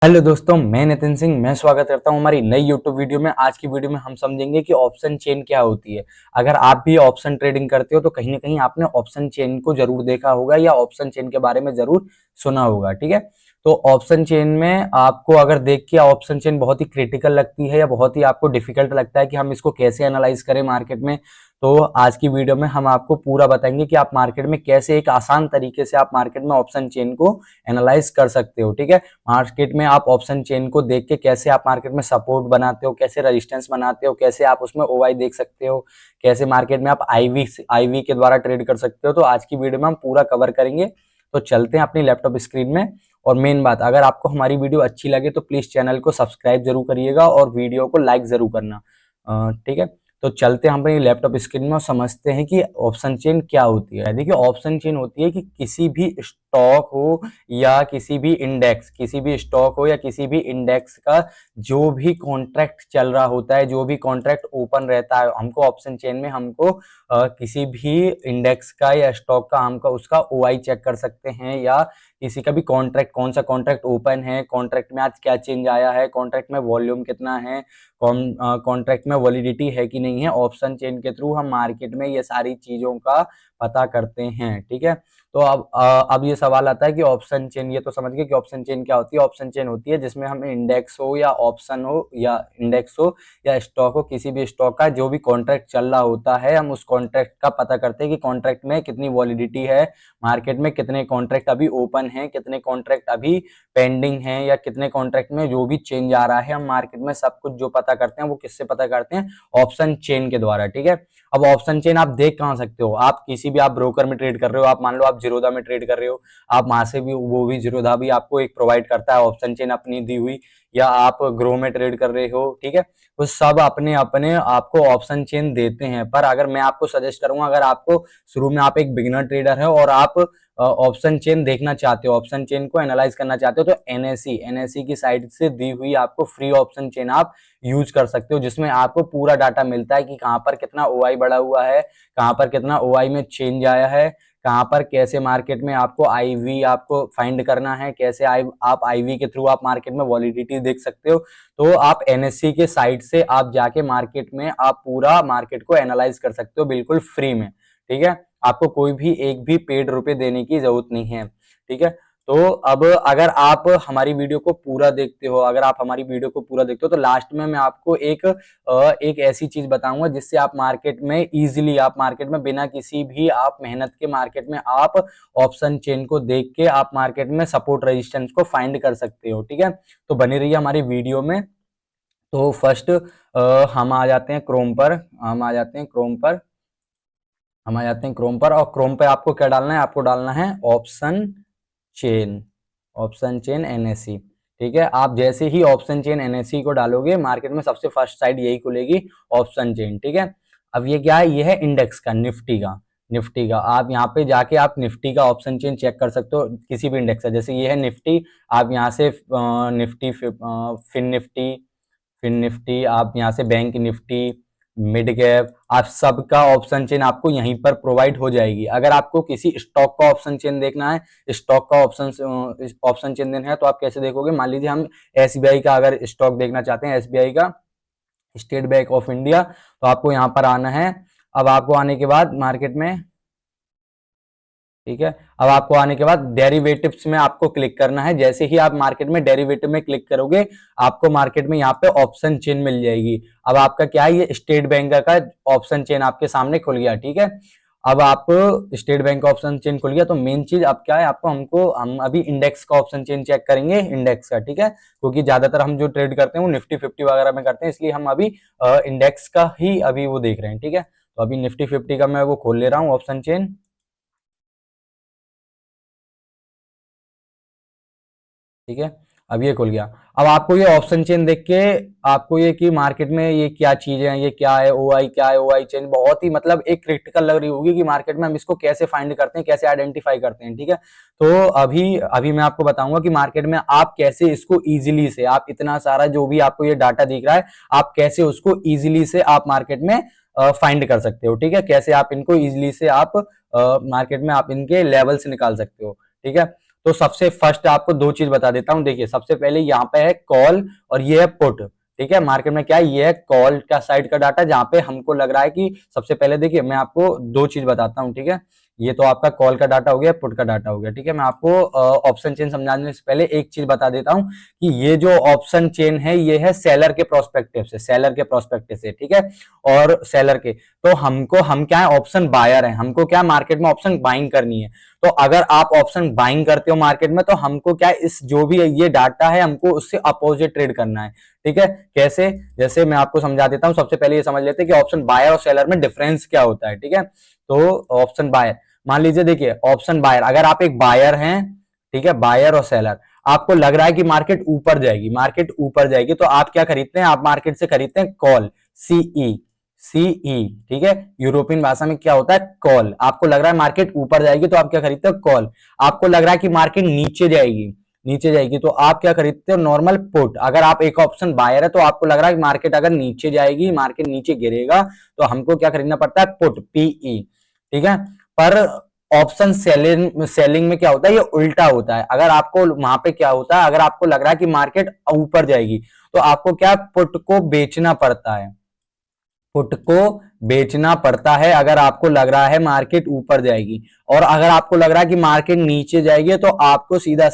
Hello दोस्तों, मैं नितिन सिंह। मैं स्वागत करता हूं हमारी नई यूट्यूब वीडियो में। आज की वीडियो में हम समझेंगे कि ऑप्शन चेन क्या होती है। अगर आप भी ऑप्शन ट्रेडिंग करते हो तो कहीं ना कहीं आपने ऑप्शन चेन को जरूर देखा होगा या ऑप्शन चेन के बारे में जरूर सुना होगा। ठीक है, तो ऑप्शन चेन में आपको अगर देख के ऑप्शन चेन बहुत ही क्रिटिकल लगती है या बहुत ही आपको डिफिकल्ट लगता है कि हम इसको कैसे एनालाइज करें मार्केट में, तो आज की वीडियो में हम आपको पूरा बताएंगे कि आप मार्केट में कैसे एक आसान तरीके से आप मार्केट में ऑप्शन चेन को एनालाइज कर सकते हो। ठीक है, मार्केट में आप ऑप्शन चेन को देख के कैसे आप मार्केट में सपोर्ट बनाते हो, कैसे रेजिस्टेंस बनाते हो, कैसे आप उसमें ओआई देख सकते हो, कैसे मार्केट में आप आईवी के द्वारा ट्रेड कर सकते हो। तो आज की वीडियो में हम पूरा कवर करेंगे। तो चलते हैं अपनी लैपटॉप स्क्रीन में। और मेन बात, अगर आपको हमारी वीडियो अच्छी लगे तो प्लीज चैनल को सब्सक्राइब जरूर करिएगा और वीडियो को लाइक जरूर करना। ठीक है, तो चलते हैं हम अपनी लैपटॉप स्क्रीन में और समझते हैं कि ऑप्शन चेन क्या होती है। देखिए, ऑप्शन चेन होती है कि किसी भी स्टॉक हो या किसी भी स्टॉक हो या किसी भी इंडेक्स का जो भी कॉन्ट्रैक्ट चल रहा होता है, जो भी कॉन्ट्रैक्ट ओपन रहता है, हमको ऑप्शन चेन में हमको किसी भी इंडेक्स का या स्टॉक का हमका उसका ओआई चेक कर सकते हैं, या किसी का भी कॉन्ट्रैक्ट, कौन सा कॉन्ट्रैक्ट ओपन है, कॉन्ट्रैक्ट में आज क्या चेंज आया है, कॉन्ट्रैक्ट में वॉल्यूम कितना है, कॉन्ट्रैक्ट में वैलिडिटी है कि नहीं है। ऑप्शन चेन के थ्रू हम मार्केट में ये सारी चीजों का पता करते हैं। ठीक है, तो अब ये सवाल आता है कि ऑप्शन चेन, ये तो समझ गए कि ऑप्शन चेन क्या होती है। ऑप्शन चेन होती है जिसमें हम इंडेक्स हो या ऑप्शन हो या इंडेक्स हो या स्टॉक हो, किसी भी स्टॉक का जो भी कॉन्ट्रैक्ट चल रहा होता है, हम उस कॉन्ट्रैक्ट का पता करते हैं कि कॉन्ट्रैक्ट में कितनी वैलिडिटी है, मार्केट में कितने कॉन्ट्रैक्ट अभी ओपन है, कितने कॉन्ट्रैक्ट अभी पेंडिंग है, या कितने कॉन्ट्रैक्ट में जो भी चेंज आ रहा है। हम मार्केट में सब कुछ जो पता करते हैं वो किससे पता करते हैं? ऑप्शन चेन के द्वारा। ठीक है, अब ऑप्शन चेन आप देख कहां सकते हो? आप किसी भी आप ब्रोकर में ट्रेड कर रहे हो, आप मान लो आप जीरोधा में ट्रेड कर रहे हो, आप वहां से भी, वो भी जीरोधा भी आपको एक प्रोवाइड करता है ऑप्शन चेन अपनी दी हुई, या आप ग्रो में ट्रेड कर रहे हो। ठीक है, वो सब अपने अपने आपको ऑप्शन चेन देते हैं। पर अगर मैं आपको सजेस्ट करूंगा, अगर आपको शुरू में आप एक बिगिनर ट्रेडर है और आप ऑप्शन चेन देखना चाहते हो, ऑप्शन चेन को एनालाइज करना चाहते हो, तो एनएससी की साइड से दी हुई आपको फ्री ऑप्शन चेन आप यूज कर सकते हो, जिसमें आपको पूरा डाटा मिलता है कि कहां पर कितना ओआई बढ़ा हुआ है, कहां पर कितना ओआई में चेंज आया है, कहां पर कैसे मार्केट में आपको आईवी आपको फाइंड करना है, कैसे आप आईवी के थ्रू आप मार्केट में वॉलिडिटी देख सकते हो। तो आप एनएससी के साइट से आप जाके मार्केट में आप पूरा मार्केट को एनालाइज कर सकते हो बिल्कुल फ्री में। ठीक है, आपको कोई भी एक भी पेड रुपए देने की जरूरत नहीं है। ठीक है, तो अब अगर आप हमारी वीडियो को पूरा देखते हो, अगर आप हमारी वीडियो को पूरा देखते हो, तो लास्ट में मैं आपको एक ऐसी चीज बताऊंगा जिससे आप मार्केट में इजीली, आप मार्केट में बिना किसी भी आप मेहनत के मार्केट में आप ऑप्शन चेन को देख के आप मार्केट में सपोर्ट रेजिस्टेंस को फाइंड कर सकते हो। ठीक है, तो बने रहिए हमारी वीडियो में। तो फर्स्ट हम आ जाते हैं क्रोम पर, और क्रोम पे आपको क्या डालना है? आपको डालना है ऑप्शन चेन, एनएससी। ठीक है, आप जैसे ही ऑप्शन चेन एनएससी को डालोगे, मार्केट में सबसे फर्स्ट साइड यही खुलेगी, ऑप्शन चेन। ठीक है, अब ये क्या है? ये है इंडेक्स का, निफ्टी का आप यहाँ पे जाके आप निफ्टी का ऑप्शन चेन चेक कर सकते हो, किसी भी इंडेक्स का। जैसे ये है निफ्टी, आप यहाँ से निफ्टी, फिन निफ्टी, आप यहाँ से बैंक निफ्टी, मिड कैप, आप सबका ऑप्शन चेन आपको यहीं पर प्रोवाइड हो जाएगी। अगर आपको किसी स्टॉक का ऑप्शन चेन देखना है, स्टॉक का ऑप्शन चेन देना है, तो आप कैसे देखोगे? मान लीजिए हम एसबीआई का अगर स्टॉक देखना चाहते हैं, एसबीआई का, स्टेट बैंक ऑफ इंडिया, तो आपको यहाँ पर आना है। अब आपको आने के बाद मार्केट में, ठीक है, अब आपको आने के बाद डेरिवेटिव्स में आपको क्लिक करना है। जैसे ही आप मार्केट में डेरिवेटिव में क्लिक करोगे, आपको मार्केट में यहाँ पे ऑप्शन चेन मिल जाएगी। अब आपका क्या है? ये स्टेट बैंक का ऑप्शन चेन आपके सामने खुल गया। ठीक है, अब आप स्टेट बैंक का ऑप्शन चेन खुल गया, तो मेन चीज अब क्या है? हम अभी इंडेक्स का ऑप्शन चेन चेक करेंगे, इंडेक्स का। ठीक है, क्योंकि ज्यादातर हम जो ट्रेड करते हैं वो निफ्टी 50 वगैरह में करते हैं, इसलिए हम अभी इंडेक्स का ही अभी वो देख रहे हैं। ठीक है, तो अभी निफ्टी 50 का मैं वो खोल ले रहा हूँ ऑप्शन चेन। ठीक है, अब ये खुल गया। अब आपको ये ऑप्शन चेन देख के आपको ये कि मार्केट में ये क्या चीजें हैं, ये क्या है, ओआई क्या है, ओआई चेन बहुत ही मतलब एक क्रिटिकल लग रही होगी कि मार्केट में हम इसको कैसे फाइंड करते हैं, कैसे आइडेंटिफाई करते हैं। ठीक है, तो अभी अभी मैं आपको बताऊंगा कि मार्केट में आप कैसे इसको इजीली से, आप इतना सारा जो भी आपको ये डाटा दिख रहा है, आप कैसे उसको इजीली से आप मार्केट में फाइंड कर सकते हो। ठीक है, कैसे आप इनको इजीली से आप मार्केट में आप इनके लेवल से निकाल सकते हो। ठीक है, तो सबसे फर्स्ट आपको दो चीज बता देता हूं। देखिए सबसे पहले यहाँ पे है कॉल और ये है पुट। ठीक है, मार्केट में क्या है, ये है कॉल का साइड का डाटा जहां पे हमको लग रहा है कि सबसे पहले देखिए मैं आपको दो चीज बताता हूं। ठीक है, ये तो आपका कॉल का डाटा हो गया, पुट का डाटा हो गया। ठीक है, मैं आपको ऑप्शन चेन समझाने से पहले एक चीज बता देता हूं कि ये जो ऑप्शन चेन है ये है सेलर के प्रोस्पेक्टिव से, सेलर के प्रोस्पेक्टिव से। ठीक है, और सेलर के, तो हम क्या है, ऑप्शन बायर है, हमको क्या मार्केट में ऑप्शन बाइंग करनी है। तो अगर आप ऑप्शन बाइंग करते हो मार्केट में तो हमको क्या है, इस जो भी ये डाटा है हमको उससे अपोजिट ट्रेड करना है। ठीक है, कैसे, जैसे मैं आपको समझा देता हूं। सबसे पहले ये समझ लेते हैं कि ऑप्शन बायर और सेलर में डिफरेंस क्या होता है। ठीक है, तो ऑप्शन बायर, मान लीजिए देखिए ऑप्शन बायर, अगर आप एक बायर हैं, ठीक है, बायर और सेलर, आपको लग रहा है कि मार्केट ऊपर जाएगी, मार्केट ऊपर जाएगी, तो आप क्या खरीदते हैं, आप मार्केट से खरीदते हैं कॉल, सीई, सीई। ठीक है, यूरोपियन भाषा में क्या होता है, कॉल। आपको लग रहा है मार्केट ऊपर जाएगी तो आप क्या खरीदते हो, कॉल। आपको लग रहा है कि मार्केट नीचे जाएगी, नीचे जाएगी, तो आप क्या खरीदते हो, नॉर्मल पुट। अगर आप एक ऑप्शन बायर है तो आपको लग रहा है कि मार्केट अगर नीचे जाएगी, मार्केट नीचे गिरेगा, तो हमको क्या खरीदना पड़ता है, पुट, पीई। ठीक है, पर ऑप्शन सेलिंग में क्या होता है, ये उल्टा होता है। अगर आपको वहां पे क्या होता है, अगर आपको लग रहा है कि मार्केट ऊपर जाएगी तो आपको क्या, पुट को बेचना पड़ता है, पुट को बेचना पड़ता है अगर आपको लग रहा है मार्केट ऊपर जाएगी। और अगर आपको लग रहा है कि मार्केट नीचे जाएगी तो आपको सीधा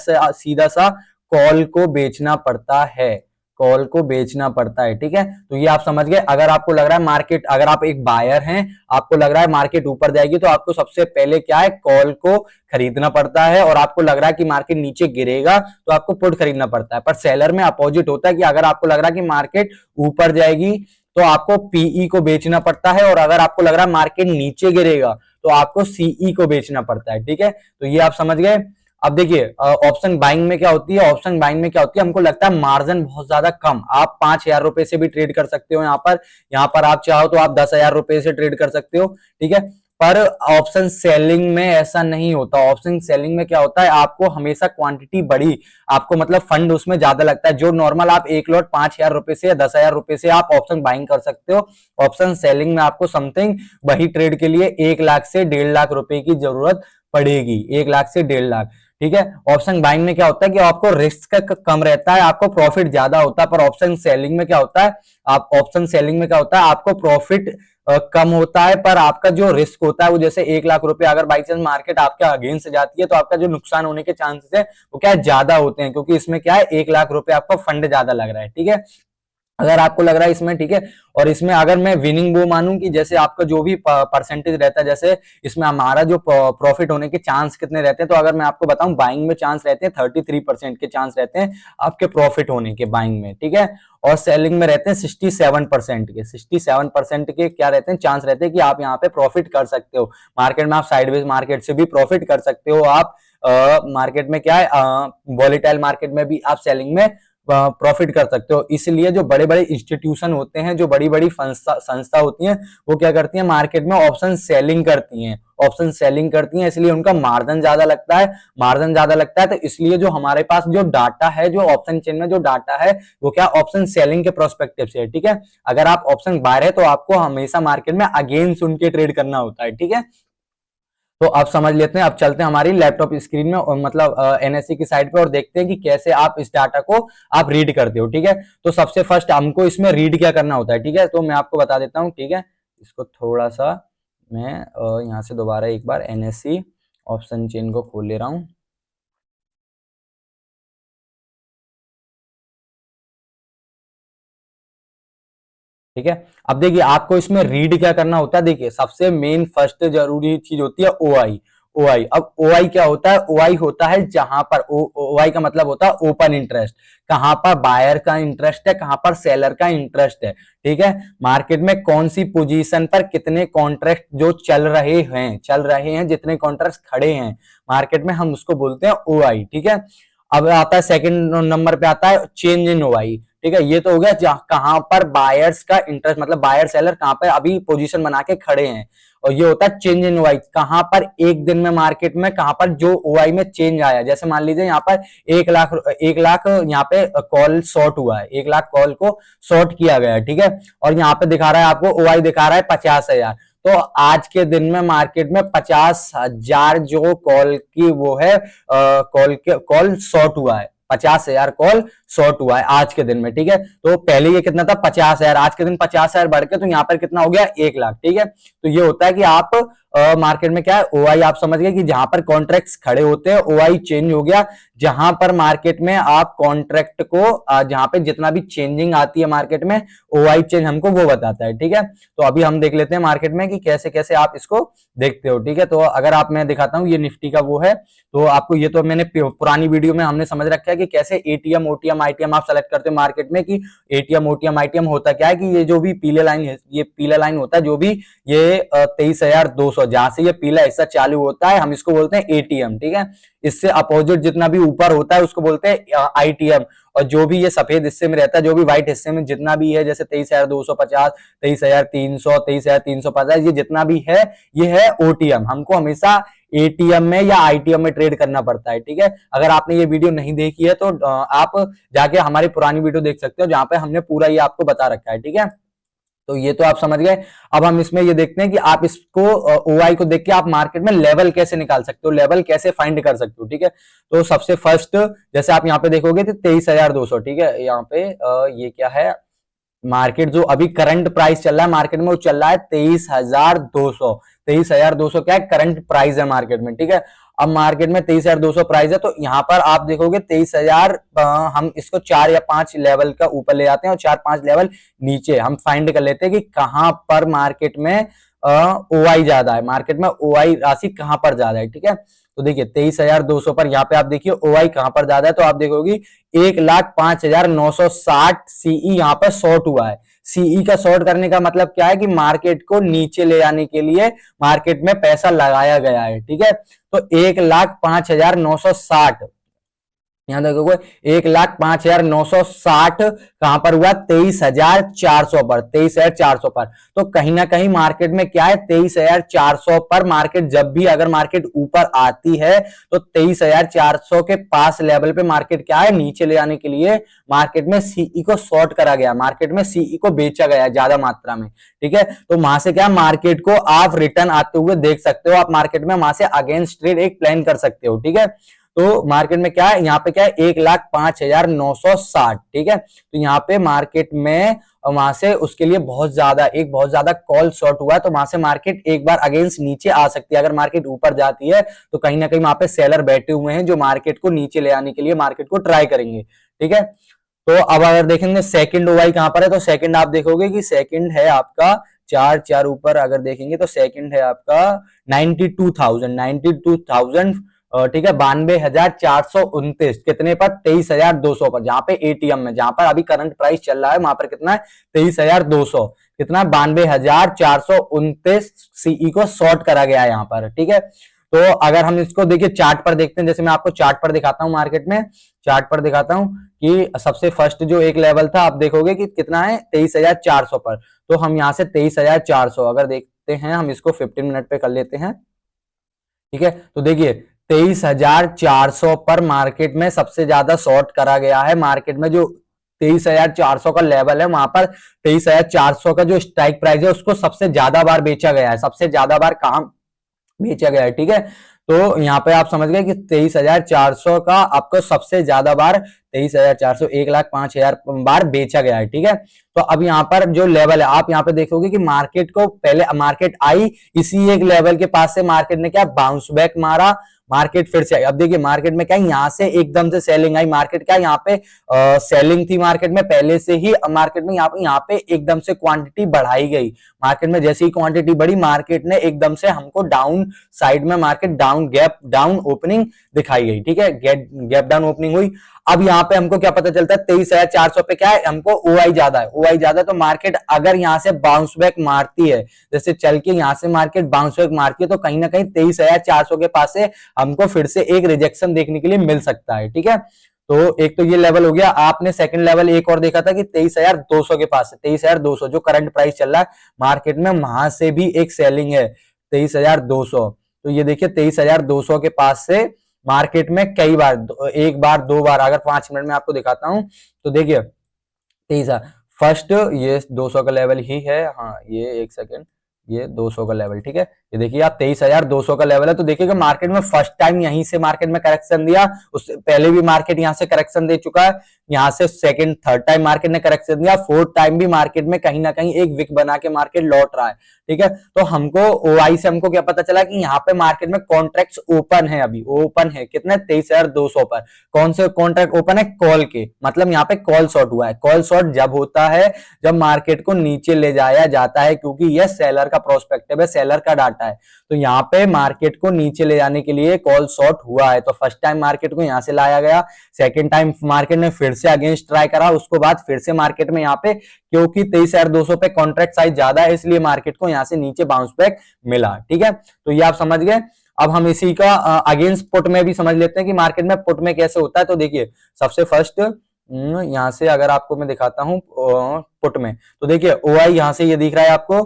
सा कॉल को बेचना पड़ता है, कॉल को बेचना पड़ता है। ठीक है, तो ये आप समझ गए। अगर आपको लग रहा है मार्केट, अगर आप एक बायर हैं, आपको लग रहा है मार्केट ऊपर जाएगी तो आपको सबसे पहले क्या है, कॉल को खरीदना पड़ता है। और आपको लग रहा है कि मार्केट नीचे गिरेगा तो आपको पुट खरीदना पड़ता है। पर सेलर में अपोजिट होता है कि अगर आपको लग रहा है कि मार्केट ऊपर जाएगी तो आपको पीई को बेचना पड़ता है, और अगर आपको लग रहा है मार्केट नीचे गिरेगा तो आपको सीई को बेचना पड़ता है। ठीक है, तो ये आप समझ गए। अब देखिए ऑप्शन बाइंग में क्या होती है, ऑप्शन बाइंग में क्या होती है, हमको लगता है मार्जिन बहुत ज्यादा कम, आप 5,000 रुपए से भी ट्रेड कर सकते हो। यहाँ पर आप चाहो तो आप 10,000 रुपए से ट्रेड कर सकते हो। ठीक है, पर ऑप्शन सेलिंग में ऐसा नहीं होता। ऑप्शन सेलिंग में क्या होता है, आपको हमेशा क्वांटिटी बड़ी, आपको मतलब फंड उसमें ज्यादा लगता है। जो नॉर्मल आप एक लॉट 5,000 रुपए से या 10,000 रुपए से आप ऑप्शन बाइंग कर सकते हो, ऑप्शन सेलिंग में आपको समथिंग वही ट्रेड के लिए 1 लाख से 1.5 लाख रुपए की जरूरत पड़ेगी, 1 लाख से 1.5 लाख। ठीक है, ऑप्शन बाइंग में क्या होता है कि आपको रिस्क कम रहता है, आपको प्रॉफिट ज्यादा होता है। पर ऑप्शन सेलिंग में क्या होता है, आप ऑप्शन सेलिंग में क्या होता है, आपको प्रॉफिट कम होता है, पर आपका जो रिस्क होता है वो जैसे 1 लाख रुपए अगर बाई चांस मार्केट आपके अगेंस्ट जाती है तो आपका जो नुकसान होने के चांसेस है वो क्या है, ज्यादा होते हैं, क्योंकि इसमें क्या है, 1 लाख रुपए आपका फंड ज्यादा लग रहा है। ठीक है, अगर आपको लग रहा है इसमें, ठीक है, और इसमें अगर मैं विनिंग वो मानूं कि जैसे आपका जो भी परसेंटेज रहता है, जैसे इसमें हमारा जो प्रॉफिट होने के चांस कितने रहते हैं, तो अगर मैं आपको बताऊं बाइंग में चांस रहते हैं 33% के चांस रहते हैं आपके प्रॉफिट होने के बाइंग में। ठीक है, और सेलिंग में रहते हैं 67% के, 67% के क्या रहते हैं, चांस रहते हैं कि आप यहाँ पे प्रॉफिट कर सकते हो मार्केट में, आप साइडवेज मार्केट से भी प्रॉफिट कर सकते हो। आप मार्केट में क्या है, वॉलेटाइल मार्केट में भी आप सेलिंग में प्रॉफिट कर सकते हो। इसलिए जो बड़े बड़े इंस्टीट्यूशन होते हैं, जो बड़ी बड़ी संस्था होती हैं, वो क्या करती हैं, मार्केट में ऑप्शन सेलिंग करती हैं, ऑप्शन सेलिंग करती हैं, इसलिए उनका मार्जिन ज्यादा लगता है, मार्जिन ज्यादा लगता है। तो इसलिए जो हमारे पास जो डाटा है, जो ऑप्शन चेन में जो डाटा है वो क्या, ऑप्शन सेलिंग के प्रोस्पेक्टिव से है। ठीक है, अगर आप ऑप्शन बायर है तो आपको हमेशा मार्केट में अगेंस्ट उनके ट्रेड करना होता है। ठीक है, तो आप समझ लेते हैं। अब चलते हैं हमारी लैपटॉप स्क्रीन में, और मतलब एनएससी की साइड पे, और देखते हैं कि कैसे आप इस डाटा को आप रीड करते हो। ठीक है, तो सबसे फर्स्ट हमको इसमें रीड क्या करना होता है। ठीक है, तो मैं आपको बता देता हूँ। ठीक है, इसको थोड़ा सा मैं यहाँ से दोबारा एक बार एनएससी ऑप्शन चेन को खोल ले रहा हूँ। ठीक है, अब देखिए आपको इसमें रीड क्या करना होता है। देखिए सबसे मेन फर्स्ट जरूरी चीज होती है ओआई, ओआई। अब ओआई क्या होता है, ओआई होता है जहां पर ओआई का मतलब होता है ओपन इंटरेस्ट, कहां पर बायर का इंटरेस्ट है, कहां पर सेलर का इंटरेस्ट है। ठीक है, मार्केट में कौन सी पोजीशन पर कितने कॉन्ट्रैक्ट जो चल रहे हैं, जितने कॉन्ट्रैक्ट खड़े हैं मार्केट में, हम उसको बोलते हैं ओआई। ठीक है, अब आता है सेकंड नंबर पे आता है चेंज इन ओआई। ठीक है, ये तो हो गया कहां पर बायर्स का इंटरेस्ट, मतलब बायर सेलर कहां पर अभी पोजीशन बना के खड़े हैं। और ये होता है चेंज इन ओआई, कहां पर एक दिन में मार्केट में कहां पर जो ओआई में चेंज आया। जैसे मान लीजिए यहाँ पर 1 लाख यहाँ पे कॉल शॉर्ट हुआ है, 1 लाख कॉल को शॉर्ट किया गया है। ठीक है, और यहाँ पे दिखा रहा है आपको ओआई दिखा रहा है 50,000, तो आज के दिन में मार्केट में 50,000 जो कॉल की वो है कॉल शॉर्ट हुआ है, 50,000 कॉल शॉर्ट हुआ है आज के दिन में, ठीक है। तो पहले ये कितना था 50,000, आज के दिन 50,000 बढ़ के तो यहाँ पर कितना हो गया 1 लाख, ठीक है। तो ये होता है कि आप मार्केट में क्या है ओआई आप समझ गए कि जहां पर कॉन्ट्रैक्ट्स खड़े होते हैं ओआई चेंज हो गया, जहां पर मार्केट में आप कॉन्ट्रैक्ट को जहां पे जितना भी चेंजिंग आती है मार्केट में ओआई चेंज हमको वो बताता है, ठीक है। तो अभी हम देख लेते हैं मार्केट में कि कैसे कैसे आप इसको देखते हो, ठीक है। तो अगर आप मैं दिखाता हूं ये निफ्टी का वो है, तो आपको ये तो मैंने पुरानी वीडियो में हमने समझ रखा है कि कैसे एटीएम ओटीएम आईटीएम आप सेलेक्ट करते हो मार्केट में, कि एटीएम ओटीएम आईटीएम होता क्या है कि ये जो भी पीले लाइन है, ये पीला लाइन होता है जो भी ये 23,200 जहां से ये पीला हिस्सा चालू होता है हम इसको बोलते हैं एटीएम, ठीक है। इससे अपोजिट जितना भी ऊपर होता है उसको बोलते हैं आईटीएम, और जो भी ये सफेद हिस्से में रहता है जो भी व्हाइट हिस्से में जितना भी है जैसे 23,250 23,300 23,350 ये जितना भी है ये है ओटीएम। हमको हमेशा एटीएम में या आईटीएम में ट्रेड करना पड़ता है, ठीक है। अगर आपने ये वीडियो नहीं देखी है तो आप जाके हमारी पुरानी वीडियो देख सकते हो जहां पे हमने पूरा ये आपको बता रखा है, ठीक है। तो ये तो आप समझ गए। अब हम इसमें ये देखते हैं कि आप इसको ओआई को देख के आप मार्केट में लेवल कैसे निकाल सकते हो, लेवल कैसे फाइंड कर सकते हो, ठीक है। तो सबसे फर्स्ट जैसे आप यहाँ पे देखोगे तो 23,200, ठीक है। यहाँ पे ये क्या है मार्केट जो अभी करंट प्राइस चल रहा है मार्केट में वो चल रहा है 23,200, 23,200 क्या है करंट प्राइस है मार्केट में, ठीक है। अब मार्केट में 23,200 प्राइस है तो यहाँ पर आप देखोगे 23,000 हम इसको 4 या 5 लेवल का ऊपर ले जाते हैं और 4-5 लेवल नीचे हम फाइंड कर लेते हैं कि कहां पर मार्केट में ओआई ज्यादा है, मार्केट में ओआई राशि कहां पर ज्यादा है, ठीक है। तो देखिए 23,200 पर यहाँ पे आप देखिए ओआई कहां पर ज्यादा है, तो आप देखोगे 1,05,960 सीई यहाँ पर शॉर्ट हुआ है। सीई का शॉर्ट करने का मतलब क्या है कि मार्केट को नीचे ले जाने के लिए मार्केट में पैसा लगाया गया है, ठीक है। तो 1,05,960 यहां देखोगे 1,05,960 कहां पर हुआ 23,400 पर, 23,400 पर। तो कहीं ना कहीं मार्केट में क्या है 23,400 पर मार्केट जब भी अगर मार्केट ऊपर आती है तो 23,400 के पास लेवल पे मार्केट क्या है नीचे ले आने के लिए मार्केट में सीई को शॉर्ट करा गया, मार्केट में सीई को बेचा गया ज्यादा मात्रा में, ठीक है। तो वहां से क्या मार्केट को आप रिटर्न आते हुए देख सकते हो, आप मार्केट में वहां से अगेंस्ट ट्रेड एक प्लान कर सकते हो, ठीक है। तो मार्केट में क्या है यहाँ पे क्या है 1,05,960, ठीक है। तो यहाँ पे मार्केट में वहां से उसके लिए बहुत ज्यादा कॉल शॉर्ट हुआ है, तो वहां से मार्केट एक बार अगेंस्ट नीचे आ सकती है। अगर मार्केट ऊपर जाती है तो कहीं ना कहीं वहां पे सेलर बैठे हुए हैं जो मार्केट को नीचे ले आने के लिए मार्केट को ट्राई करेंगे, ठीक है। तो अब अगर देखेंगे सेकंड ओआई कहां पर है, तो सेकंड आप देखोगे कि सेकंड है आपका 4 ऊपर अगर देखेंगे तो सेकंड है आपका 92,000, ठीक है 92,429 कितने पर 23,200 पर, जहां पे एटीएम में जहां पर अभी करंट प्राइस चल रहा है वहां पर कितना है 23,200, कितना 92,429 सीई को शॉर्ट करा गया है यहाँ पर, ठीक है। तो अगर हम इसको देखिए चार्ट पर देखते हैं, जैसे मैं आपको चार्ट पर दिखाता हूं मार्केट में, चार्ट पर दिखाता हूं कि सबसे फर्स्ट जो एक लेवल था आप देखोगे कि कितना है 23,400 पर। तो हम यहां से 23,400 अगर देखते हैं हम इसको 15 मिनट पे कर लेते हैं, ठीक है। तो देखिए 23,400 पर मार्केट में सबसे ज्यादा शॉर्ट करा गया है, मार्केट में जो 23,400 का लेवल है वहां पर 23,400 का जो स्ट्राइक प्राइस है उसको सबसे ज्यादा बार बेचा गया है, सबसे ज्यादा बार कहां बेचा गया है, ठीक है। तो यहाँ पे आप समझ गए कि 23,400 का आपको सबसे ज्यादा बार 23,400 1,05,000 बार बेचा गया है, ठीक है। तो अब यहाँ पर जो लेवल है आप यहाँ पे देखोगे कि मार्केट को पहले मार्केट आई इसी एक लेवल के पास से मार्केट ने क्या बाउंस बैक मारा, मार्केट फिर से अब देखिए मार्केट में क्या यहाँ से एकदम से सेलिंग आई, मार्केट क्या यहाँ पे सेलिंग थी मार्केट में पहले से ही, मार्केट में यहाँ पे एकदम से क्वांटिटी बढ़ाई गई, मार्केट में जैसे ही क्वांटिटी बढ़ी मार्केट ने एकदम से हमको डाउन साइड में market down gap down opening दिखाई गई, ठीक है गैप डाउन ओपनिंग हुई। अब यहाँ पे हमको क्या पता चलता है 23,400 पे क्या है हमको ओआई ज्यादा है, ओआई ज्यादा तो मार्केट अगर यहाँ से बाउंस बैक मारती है जैसे चल के यहाँ से मार्केट बाउंस बैक मारती है तो कहीं ना कहीं 23,400 के पास से हमको फिर से एक रिजेक्शन देखने के लिए मिल सकता है, ठीक है। तो एक तो ये लेवल हो गया, आपने सेकंड लेवल एक और देखा था कि 23,200 के पास है, 23,200 जो करंट प्राइस चल रहा है मार्केट में वहां से भी एक सेलिंग है 23,200। तो ये देखिए 23,200 के पास से मार्केट में कई बार एक बार दो बार अगर 5 मिनट में आपको दिखाता हूं तो देखिए 23 फर्स्ट ये 200 का लेवल ही है, हाँ ये एक सेकेंड ये 200 का लेवल, ठीक है। ये देखिए आप 23,200 का लेवल है, तो देखिए कि मार्केट में फर्स्ट टाइम यहीं से मार्केट में करेक्शन दिया, उससे पहले भी मार्केट यहां से करेक्शन दे चुका है, यहां से सेकंड थर्ड टाइम मार्केट ने करेक्शन दिया, फोर्थ टाइम भी मार्केट में कहीं ना कहीं एक विक बना के मार्केट लौट रहा है, ठीक है। तो हमको ओआई से हमको क्या पता चला कि यहाँ पे मार्केट में कॉन्ट्रैक्ट्स ओपन है, अभी ओपन है कितने 23,200 पर। कौन से कॉन्ट्रैक्ट ओपन है? कॉल के, मतलब यहाँ पे कॉल शॉर्ट हुआ है। कॉल शॉर्ट जब होता है जब मार्केट को नीचे ले जाया जाता है, क्योंकि यह सेलर का प्रोस्पेक्टिव है, सेलर का डाटा है, तो यहाँ पे मार्केट को नीचे ले जाने के लिए कॉल शॉर्ट हुआ है। तो फर्स्ट टाइम मार्केट को यहां से लाया गया, सेकेंड टाइम मार्केट ने फिर से अगेंस्ट ट्राई करा, उसको बाद फिर से मार्केट में यहाँ पे क्योंकि 23,200 पे कॉन्ट्रैक्ट साइज ज्यादा है, इसलिए मार्केट को यहां से नीचे बाउंस बैक मिला, ठीक है। तो ये आप समझ गए। अब हम इसी का अगेंस्ट पुट में भी समझ लेते हैं कि मार्केट में पुट में कैसे होता है। तो देखिए सबसे फर्स्ट यहां से अगर आपको मैं दिखाता हूं पुट में, तो देखिए ओआई यहां से ये दिख रहा है आपको,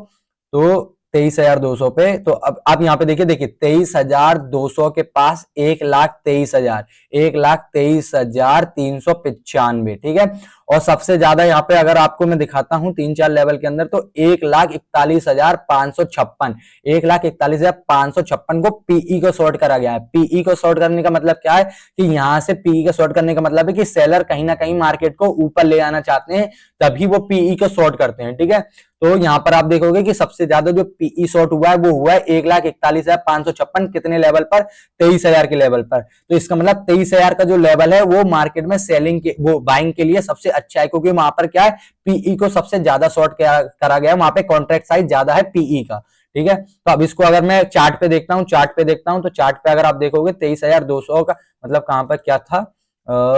तो 23,200 पे, तो अब आप यहाँ पे देखिए 23,200 के पास 1,23,000, 1,23,395, ठीक है। और सबसे ज्यादा यहाँ पे अगर आपको मैं दिखाता हूं 3-4 लेवल के अंदर, तो 1,41,556, 1,41,556 को पीई को शॉर्ट करा गया है। पीई को शॉर्ट करने का मतलब क्या है कि यहां से पीई को शॉर्ट करने का मतलब है कि सेलर कहीं ना कहीं मार्केट को ऊपर ले आना चाहते हैं, तभी वो पीई को शॉर्ट करते हैं, ठीक है। तो यहां पर आप देखोगे कि सबसे ज्यादा जो पीई शॉर्ट हुआ है वो हुआ है 1,41,556, कितने लेवल पर? 23,000 के लेवल पर। तो इसका मतलब 23,000 का जो लेवल है वो मार्केट में सेलिंग के, वो बाइंग के लिए सबसे अच्छा है, क्योंकि वहां पर क्या है, पीई को सबसे ज्यादा शॉर्ट करा गया, वहां पे कॉन्ट्रैक्ट साइज ज्यादा है पीई का, ठीक है। तो अब इसको अगर मैं चार्ट पे देखता हूं, तो चार्ट पे अगर आप देखोगे 23,200 का मतलब कहां पर क्या था,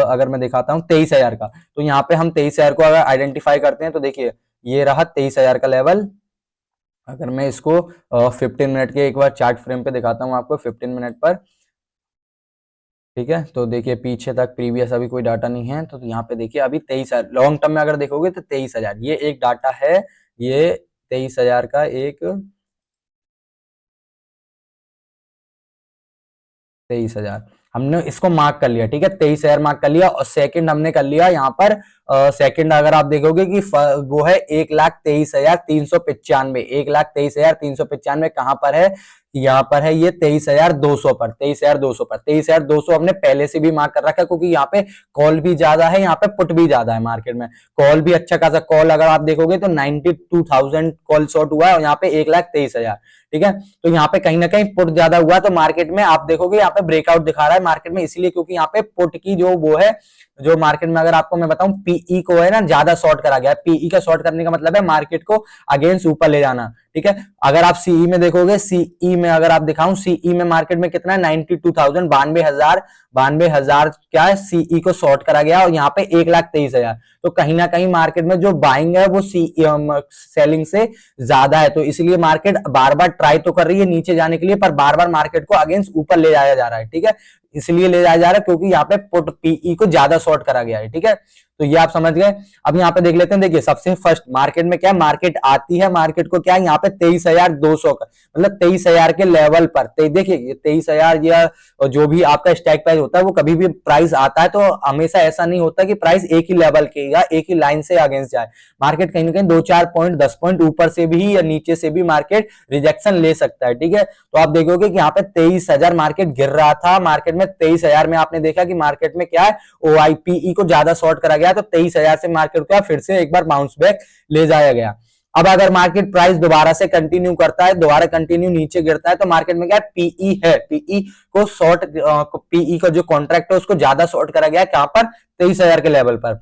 अगर मैं दिखाता हूं 23,000 का, तो यहाँ पे हम 23,000 को अगर आइडेंटिफाई करते हैं, तो देखिए ये रहा 23,000 का लेवल। अगर मैं इसको 15 मिनट के एक बार चार्ट फ्रेम पे दिखाता हूं आपको, 15 मिनट पर, ठीक है। तो देखिए पीछे तक प्रीवियस अभी कोई डाटा नहीं है, तो यहाँ पे देखिए अभी 23,000 लॉन्ग टर्म में अगर देखोगे तो 23,000 ये एक डाटा है, ये 23,000 का एक 23,000 हमने इसको मार्क कर लिया, ठीक है, 23,000 मार्क कर लिया। और सेकंड हमने कर लिया यहाँ पर, सेकंड अगर आप देखोगे कि वो है 1,23,395, 1,23,395 कहां पर है? यहाँ पर है, ये 23,200 पर, 23,200 पर, 23,200 हमने पहले से भी मार्क कर रखा है, क्योंकि यहाँ पे कॉल भी ज्यादा है, यहाँ पे पुट भी ज्यादा है मार्केट में। कॉल भी अच्छा खासा, कॉल अगर आप देखोगे तो 92,000 कॉल शॉर्ट हुआ है, और यहाँ पे 1,23,000, ठीक है। तो यहाँ पे कहीं ना कहीं पुट ज्यादा हुआ, तो मार्केट में आप देखोगे यहाँ पे ब्रेकआउट दिखा रहा है मार्केट में, इसलिए क्योंकि यहाँ पे पुट की जो वो है, जो मार्केट में अगर आपको मैं बताऊं पीई को है ना ज्यादा शॉर्ट करा गया। पीई का शॉर्ट करने का मतलब है मार्केट को अगेंस्ट ऊपर ले जाना, ठीक है। अगर आप सीई में देखोगे, सीई में अगर आप दिखाऊं, सीई में मार्केट में कितना है 92,000, 92,000 क्या है, सीई को शॉर्ट करा गया, और यहाँ पे 1,23,000। तो कहीं ना कहीं मार्केट में जो बाइंग है वो सेलिंग से ज्यादा है, तो इसलिए मार्केट बार बार ट्राई तो कर रही है नीचे जाने के लिए, पर बार बार मार्केट को अगेंस्ट ऊपर ले जाया जा रहा है, ठीक है। इसलिए ले जाया जा रहा है क्योंकि यहाँ पे पुट पीई को ज्यादा शॉर्ट करा गया है, ठीक है। तो ये आप समझ गए। अब यहाँ पे देख लेते हैं, देखिए सबसे फर्स्ट मार्केट में क्या है, मार्केट आती है, मार्केट को क्या है यहाँ पे 23,200 का मतलब 23,000 के लेवल पर, देखिए ये 23,000 या जो भी आपका स्टैक प्राइस होता है, वो कभी भी प्राइस आता है तो हमेशा ऐसा नहीं होता कि प्राइस एक ही लेवल के या एक ही लाइन से अगेंस्ट जाए। मार्केट कहीं ना कहीं 2-4 पॉइंट 10 पॉइंट ऊपर से भी या नीचे से भी मार्केट रिजेक्शन ले सकता है, ठीक है। तो आप देखोगे कि यहाँ पे 23,000 मार्केट गिर रहा था, मार्केट में 23,000 में आपने देखा कि मार्केट में क्या है, ओआईपीई को ज्यादा शॉर्ट करा गया, तो 23,000 से मार्केट को फिर से एक बार बाउंस बैक ले जाया गया। अब अगर मार्केट प्राइस दोबारा से कंटिन्यू करता है, दोबारा कंटिन्यू नीचे गिरता है, तो मार्केट में क्या है, पीई है, पीई को शॉर्ट, पीई का जो कॉन्ट्रैक्ट है उसको ज्यादा शॉर्ट करा गया, कहां पर, 23,000 के लेवल पर।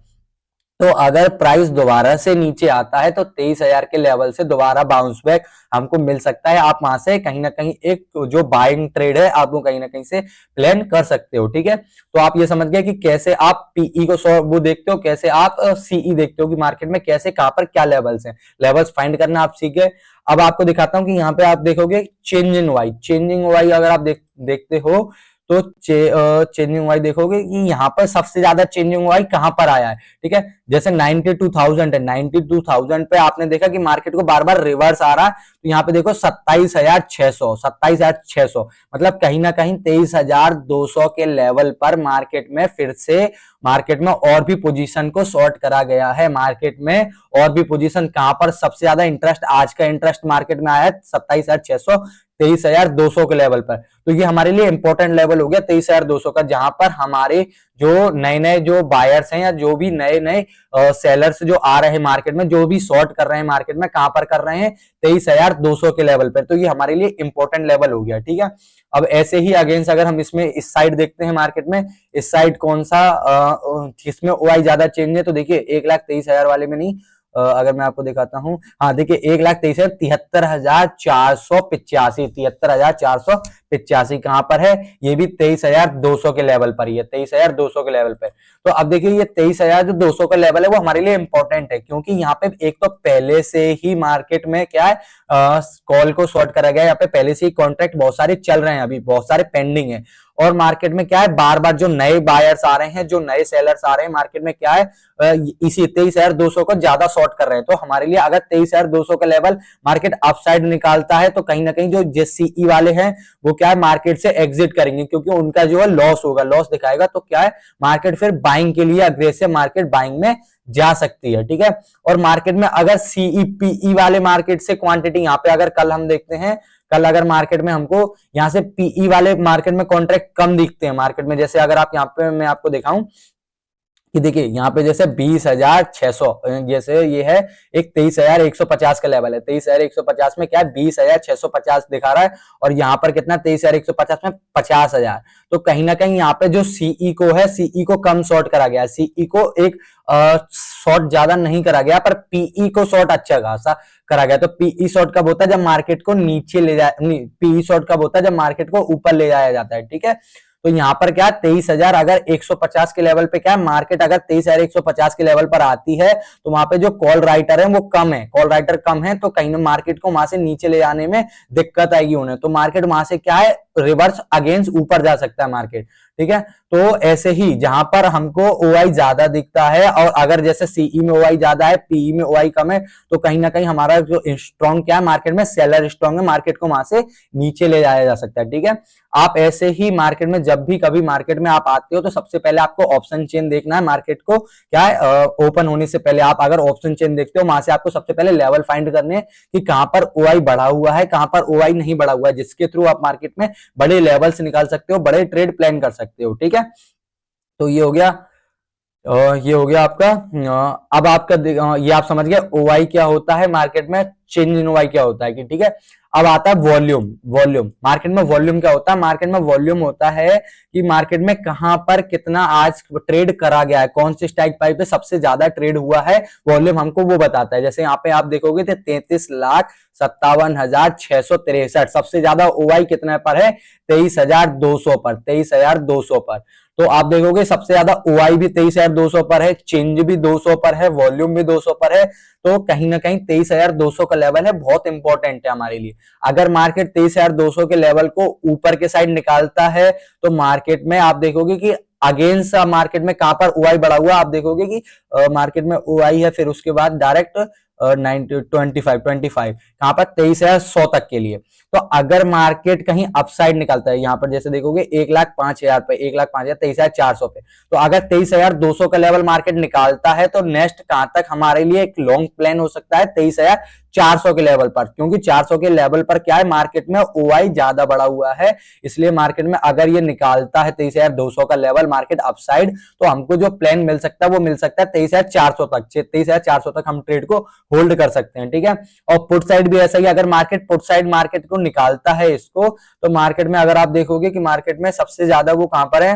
तो अगर प्राइस दोबारा से नीचे आता है तो 23,000 के लेवल से दोबारा बाउंस बैक हमको मिल सकता है। आप वहां से कहीं ना कहीं एक जो बाइंग ट्रेड है आप वो कहीं ना कहीं से प्लान कर सकते हो, ठीक है। तो आप ये समझ गए कि कैसे आप पीई को वो देखते हो, कैसे आप सीई देखते हो कि मार्केट में कैसे कहां पर क्या लेवल्स हैं, लेवल्स फाइंड करना आप सीख गए। अब आपको दिखाता हूं कि यहाँ पे आप देखोगे चेंजिंग वाई, अगर आप देखते हो तो चेंजिंग वाई देखोगे कि यहाँ पर सबसे ज्यादा चेंजिंग वाई कहाँ पर आया है, ठीक है। जैसे 92,000 है, 92,000 पे आपने देखा कि मार्केट को बार बार रिवर्स आ रहा है, तो यहाँ पे देखो 27,600 मतलब कहीं ना कहीं 23,200 के लेवल पर मार्केट में फिर से मार्केट में और भी पोजीशन को शॉर्ट करा गया है। मार्केट में और भी पोजीशन कहां पर सबसे ज्यादा इंटरेस्ट, आज का इंटरेस्ट मार्केट में आया है 27,600, 23,200 के लेवल पर। तो ये हमारे लिए इंपॉर्टेंट लेवल हो गया 23,200 का, जहां पर हमारे जो नए नए जो बायर्स हैं या जो भी नए नए सेलर्स जो आ रहे हैं मार्केट में, जो भी शॉर्ट कर रहे हैं मार्केट में, कहां पर कर रहे हैं 23,200 के लेवल पर। तो ये हमारे लिए इंपॉर्टेंट लेवल हो गया, ठीक है। अब ऐसे ही अगेंस्ट अगर हम इसमें इस साइड देखते हैं मार्केट में, इस साइड कौन सा जिसमें ओआई ज्यादा चेंज है, तो देखिए 1,23,000 वाले में नहीं, अगर मैं आपको दिखाता हूं, हाँ देखिए 1,23,000, 73,485, 73,485 कहां पर है, ये भी 23,200 के लेवल पर ही है, 23,200 के लेवल पे। तो अब देखिए ये 23,200 का लेवल है वो हमारे लिए इंपॉर्टेंट है, क्योंकि यहाँ पे एक तो पहले से ही मार्केट में क्या है, कॉल को शॉर्ट करा गया, यहाँ पे पहले से ही कॉन्ट्रैक्ट बहुत सारे चल रहे हैं, अभी बहुत सारे पेंडिंग है। और मार्केट में क्या है, बार बार जो नए बायर्स आ रहे हैं, जो नए सेलर्स आ रहे हैं मार्केट में, क्या है इसी 23,200 को ज्यादा शॉर्ट कर रहे हैं। तो हमारे लिए अगर 23,200 का लेवल मार्केट अपसाइड निकालता है, तो कहीं ना कहीं जो जेसीई वाले हैं वो क्या है मार्केट से एग्जिट करेंगे, क्योंकि उनका जो है लॉस होगा, लॉस दिखाएगा। तो क्या है मार्केट फिर बाइंग के लिए अग्रेसिव मार्केट बाइंग में जा सकती है, ठीक है। और मार्केट में अगर सीईपीई वाले मार्केट से क्वांटिटी, यहाँ पे अगर कल हम देखते हैं, कल अगर मार्केट में हमको यहाँ से पीई वाले मार्केट में कॉन्ट्रैक्ट कम दिखते हैं मार्केट में, जैसे अगर आप यहाँ पे मैं आपको दिखाऊं कि देखिए यहाँ पे जैसे 20,600, जैसे ये है एक 23,150 का लेवल है, 23,150 में क्या है 20,650 दिखा रहा है, और यहाँ पर कितना 23,150 में 50,000। तो कहीं ना कहीं यहाँ पे जो सीई को है, सीई को कम शॉर्ट करा गया, सीई को एक शॉर्ट ज्यादा नहीं करा गया, पर पीई को शॉर्ट अच्छा खासा करा गया। तो पीई शॉर्ट कब होता है, जब मार्केट को नीचे ले जाए, पीई शॉर्ट कब होता है, जब मार्केट को ऊपर ले जाया जाता है, ठीक है। तो यहाँ पर क्या 23,000 अगर 150 के लेवल पे क्या है, मार्केट अगर 23,150 के लेवल पर आती है, तो वहां पे जो कॉल राइटर है वो कम है, कॉल राइटर कम है, तो कहीं ना मार्केट को वहां से नीचे ले जाने में दिक्कत आएगी उन्हें। तो मार्केट वहां से क्या है रिवर्स अगेंस्ट ऊपर जा सकता है मार्केट, ठीक है। तो ऐसे ही जहां पर हमको ओआई ज्यादा दिखता है, और अगर जैसे सीई में ओआई ज्यादा है, पीई में ओआई कम है, तो कहीं ना कहीं हमारा जो स्ट्रॉन्ग क्या है मार्केट में, सेलर स्ट्रॉन्ग है, मार्केट को वहां से नीचे ले जाया जा सकता है, ठीक है। आप ऐसे ही मार्केट में जब भी कभी मार्केट में आप आते हो, तो सबसे पहले आपको ऑप्शन चेन देखना है मार्केट को, क्या है ओपन होने से पहले आप अगर ऑप्शन चेन देखते हो, वहां से आपको सबसे पहले लेवल फाइंड करने हैं कि कहां पर ओआई बढ़ा हुआ है, कहां पर ओआई नहीं बढ़ा हुआ है, जिसके थ्रू आप मार्केट में बड़े लेवल्स निकाल सकते हो, बड़े ट्रेड प्लान कर सकते हो, ठीक है। तो ये हो गया, ये हो गया आपका। अब आपका ये आप समझ गए ओवाई क्या होता है मार्केट में, चेंज इन ओवाई क्या होता है कि, ठीक है। अब आता है वॉल्यूम। वॉल्यूम मार्केट में वॉल्यूम क्या होता है, मार्केट में वॉल्यूम होता है कि मार्केट में कहां पर कितना आज ट्रेड करा गया है, कौन से स्ट्राइक प्राइस पे सबसे ज्यादा ट्रेड हुआ है, वॉल्यूम हमको वो बताता है। जैसे यहाँ पे आप देखोगे तो 33,57,663 सबसे ज्यादा ओवाई कितने पर है, 23,200 पर, 23,200 पर। तो आप देखोगे सबसे ज्यादा ओआई भी 23,200 पर है, चेंज भी 200 पर है, वॉल्यूम भी 200 पर है। तो कहीं ना कहीं 23,200 का लेवल है, बहुत इंपॉर्टेंट है हमारे लिए। अगर मार्केट 23,200 के लेवल को ऊपर के साइड निकालता है, तो मार्केट में आप देखोगे कि अगेंस्ट मार्केट में कहां पर ओआई बढ़ा हुआ, आप देखोगे कि मार्केट में ओआई है, फिर उसके बाद डायरेक्ट 25 कहां पर 23,100 तक के लिए। तो अगर मार्केट कहीं अपसाइड निकलता है, यहां पर जैसे देखोगे 1,05,000 पे, 1,05,000 23,400 पे, तो अगर 23,200 का लेवल मार्केट निकालता है, तो नेक्स्ट कहां तक हमारे लिए एक लॉन्ग प्लान हो सकता है 23,400 के लेवल पर, क्योंकि 400 के लेवल पर क्या है मार्केट में ओआई ज्यादा बढ़ा हुआ है। इसलिए मार्केट में अगर ये निकालता है 23,200 का लेवल मार्केट अपसाइड, तो हमको जो प्लान मिल सकता है वो मिल सकता है 23,400 तक, 23,400 तक हम ट्रेड को होल्ड कर सकते हैं, ठीक है। और पुट साइड भी ऐसा ही, अगर मार्केट पुट साइड मार्केट को निकालता है इसको, तो मार्केट में अगर आप देखोगे कि मार्केट में सबसे ज्यादा वो कहां पर है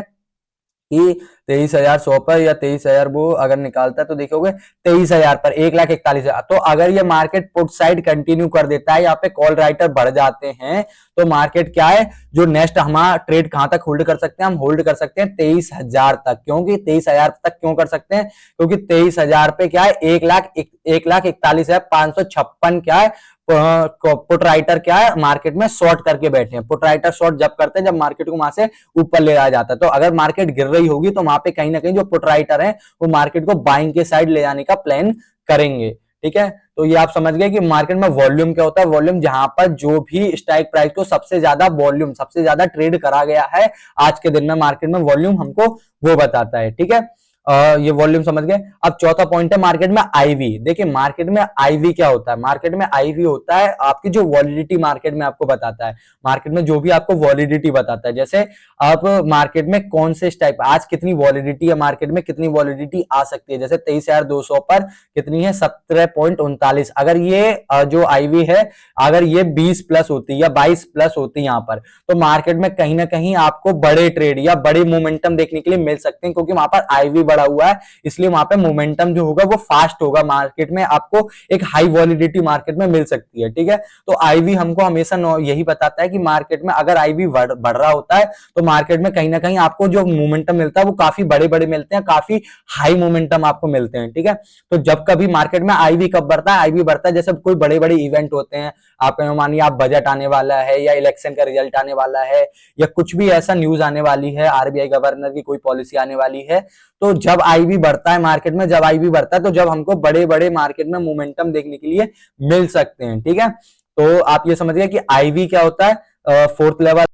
कि 23,100 पर, या 23,000 वो अगर निकालता है तो देखोगे 23,000 पर, 1,41,000। तो अगर ये मार्केट पुट साइड कंटिन्यू कर देता है, यहाँ पे कॉल राइटर बढ़ जाते हैं, तो मार्केट क्या है जो नेक्स्ट हमारा ट्रेड कहां तक होल्ड कर सकते हैं, हम होल्ड कर सकते हैं 23,000 तक। क्योंकि 23,000 तक क्यों कर सकते हैं, क्योंकि 23,000 पे क्या है 1,41,556 क्या है पुट राइटर क्या है, मार्केट में शॉर्ट करके बैठे हैं। पुट राइटर शॉर्ट जब करते हैं जब मार्केट को वहां से ऊपर ले आ जाता है। तो अगर मार्केट गिर रही होगी तो वहां पे कहीं ना कहीं जो पुट राइटर है वो मार्केट को बाइंग के साइड ले जाने का प्लान करेंगे। ठीक है, तो ये आप समझ गए कि मार्केट में वॉल्यूम क्या होता है। वॉल्यूम जहां पर जो भी स्ट्राइक प्राइस को सबसे ज्यादा वॉल्यूम, सबसे ज्यादा ट्रेड करा गया है आज के दिन में मार्केट में, वॉल्यूम हमको वो बताता है। ठीक है, ये वॉल्यूम समझ गए। अब चौथा पॉइंट है मार्केट में आईवी। देखिए मार्केट में आईवी क्या होता है, मार्केट में आईवी होता है आपकी जो वॉलिडिटी मार्केट में आपको बताता है। मार्केट में जो भी आपको वॉलिडिटी बताता है, जैसे आप मार्केट में कौन से टाइप, आज कितनी वॉलिडिटी है मार्केट में, कितनी वॉलिडिटी आ सकती है। जैसे 23,200 पर कितनी है, 17.39। अगर ये जो आईवी है अगर ये 20 प्लस होती या 22 प्लस होती यहाँ पर, तो मार्केट में कहीं ना कहीं आपको बड़े ट्रेड या बड़े मोमेंटम देखने के लिए मिल सकते हैं, क्योंकि वहां पर आईवी बढ़ा हुआ है, इसलिए वहां पे मोमेंटम जो होगा वो फास्ट होगा। मार्केट में आपको एक हाई वॉलिडिटी मार्केट में मिल सकती है। ठीक है, तो आईवी हमको हमेशा यही बताता है कि मार्केट में अगर आईवी बढ़ रहा होता है तो मार्केट में कहीं ना कहीं आपको जो मोमेंटम मिलता है वो काफी बड़े बड़े मिलते हैं, काफी हाई मोमेंटम आपको मिलते हैं। ठीक है, तो जब कभी मार्केट में आईवी कब बढ़ता है, आईवी बढ़ता है जैसे कोई बड़े बड़े इवेंट होते हैं, आप मानिए आप बजट आने वाला है या इलेक्शन का रिजल्ट आने वाला है या कुछ भी ऐसा न्यूज आने वाली है, आरबीआई गवर्नर की कोई पॉलिसी आने वाली है, तो जब आईवी बढ़ता है मार्केट में, जब आईवी बढ़ता है तो जब हमको बड़े बड़े मार्केट में मोमेंटम देखने के लिए मिल सकते हैं। ठीक है, तो आप ये समझिए कि आईवी क्या होता है, फोर्थ लेवल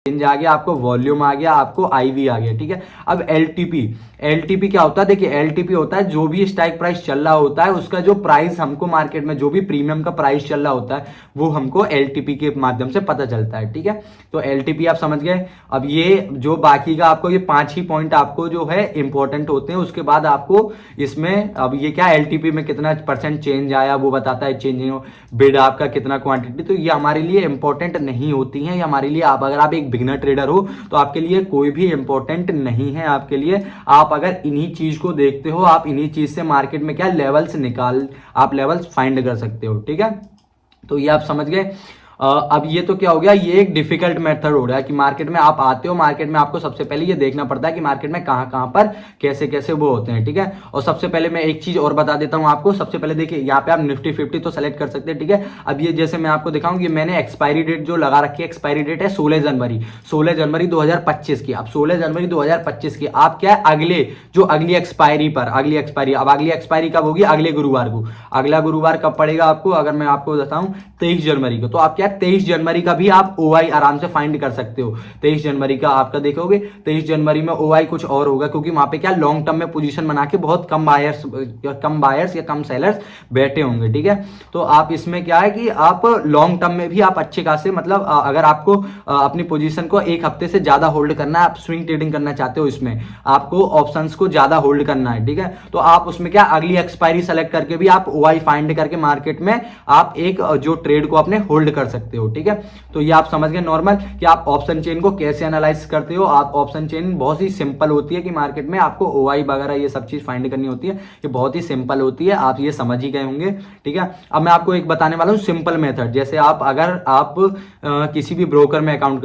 रेंज आ गया, आपको वॉल्यूम आ गया, आपको आईवी आ गया। ठीक है, अब एलटीपी, एलटीपी क्या होता है, देखिए एलटीपी होता है जो भी स्ट्राइक प्राइस चल रहा होता है उसका जो प्राइस हमको मार्केट में जो भी प्रीमियम का प्राइस चल रहा होता है वो हमको एलटीपी के माध्यम से पता चलता है। ठीक है, तो एलटीपी आप समझ गए। अब ये जो बाकी का आपको ये 5 ही पॉइंट आपको जो है इंपॉर्टेंट होते हैं, उसके बाद आपको इसमें अब ये क्या एलटीपी में कितना % चेंज आया वो बताता है, चेंज बिड आपका कितना क्वांटिटी, तो ये हमारे लिए इंपॉर्टेंट नहीं होती है। हमारे लिए आप अगर आप एक बिगिनर ट्रेडर हो तो आपके लिए कोई भी इंपॉर्टेंट नहीं है। आपके लिए आप अगर इन्हीं चीज को देखते हो, आप इन्हीं चीज से मार्केट में क्या लेवल्स आप लेवल्स फाइंड कर सकते हो। ठीक है, तो ये आप समझ गए। अब ये तो क्या हो गया, ये एक डिफिकल्ट मेथड हो रहा है कि मार्केट में आप आते हो, मार्केट में आपको सबसे पहले ये देखना पड़ता है कि मार्केट में कहां कहां पर कैसे कैसे वो होते हैं। ठीक है, और सबसे पहले मैं एक चीज और बता देता हूं आपको। सबसे पहले देखिए यहाँ पे आप निफ्टी 50 तो सेलेक्ट कर सकते हैं। ठीक है, अब ये जैसे मैं आपको दिखाऊं कि मैंने एक्सपायरी डेट जो लगा रखी है, एक्सपायरी डेट है 16 जनवरी 2025 की। अब 16 जनवरी 2025 की आप क्या है अगले जो अगली एक्सपायरी पर, अगली एक्सपायरी, अब अगली एक्सपायरी कब होगी, अगले गुरुवार को। अगला गुरुवार कब पड़ेगा आपको, अगर मैं आपको बताऊं 23 जनवरी को, तो आप क्या 23 जनवरी का भी आप ओआई आराम से फाइंड कर सकते हो। 23 जनवरी का आपका देखोगे, 23 जनवरी में ओआई कुछ और होगा, क्योंकि वहां पे क्या लॉन्ग टर्म में पोजीशन बना के बहुत कम बायर्स या कम सेलर्स बैठे होंगे। ठीक है, तो आप इसमें क्या है कि आप लॉन्ग टर्म में भी आप अच्छे खासे मतलब अगर आपको अपनी पोजीशन को एक हफ्ते से ज्यादा होल्ड करना है, आप स्विंग ट्रेडिंग करना चाहते हो, इसमें आपको ऑप्शंस को ज्यादा होल्ड करना है। ठीक है, तो आप उसमें क्या अगली एक्सपायरी सेलेक्ट करके भी आप ओआई फाइंड करके मार्केट में आप एक जो ट्रेड को अपने होल्ड कर सकते हो। ठीक है, तो ये आप समझ गए नॉर्मल कि आप ऑप्शन चेन को कैसे एनालाइज करते हो। आप ऑप्शन चेन बहुत ही सिंपल होती है कि मार्केट में आपको ओआई वगैरह ये सब चीज फाइंड करनी होती है, ये बहुत ही सिंपल होती है, आप ये समझ ही गए होंगे। ठीक है, अब मैं आपको एक बताने वाला हूँ सिंपल मेथड। जैसे आप अगर आप किसी भी ब्रोकर में अकाउंट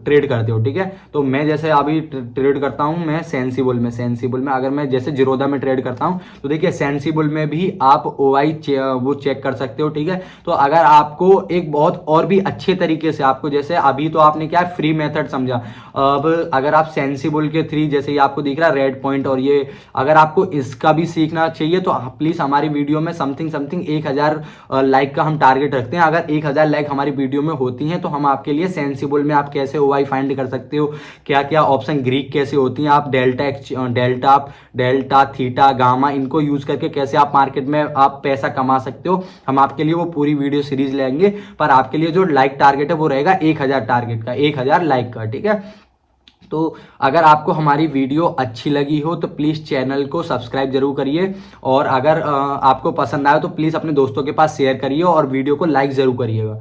ट्रेड करते हो, ठीक है, तो मैं जैसे अभी ट्रेड करता हूं मैं सेंसिबल में अगर मैं जैसे जीरोधा में ट्रेड करता हूं तो देखिए सेंसिबल में भी आप ओआई वो चेक कर सकते हो। ठीक है, तो अगर आपको एक बहुत और भी अच्छे तरीके से आपको, जैसे अभी तो आपने क्या फ्री मेथड समझा, अब अगर आप सेंसिबल के थ्री जैसे ये आपको दिख रहा है रेड पॉइंट, और ये अगर आपको इसका भी सीखना चाहिए तो प्लीज हमारी वीडियो में समथिंग 1000 लाइक का हम टारगेट रखते हैं। अगर 1000 लाइक हमारी वीडियो में होती हैं तो हम आपके लिए सेंसिबल में आप कैसे ओआई फाइंड कर सकते हो, क्या क्या ऑप्शन ग्रीक कैसे होती हैं, आप डेल्टा थीटा गामा इनको यूज करके कैसे आप मार्केट में आप पैसा कमा सकते हो, हम आपके लिए वो पूरी वीडियो सीरीज लेंगे। पर आपके लिए जो लाइक टारगेट है वो रहेगा 1000 टारगेट का, 1000 लाइक का। ठीक है, तो अगर आपको हमारी वीडियो अच्छी लगी हो तो प्लीज़ चैनल को सब्सक्राइब जरूर करिए, और अगर आपको पसंद आए तो प्लीज़ अपने दोस्तों के पास शेयर करिए और वीडियो को लाइक ज़रूर करिएगा।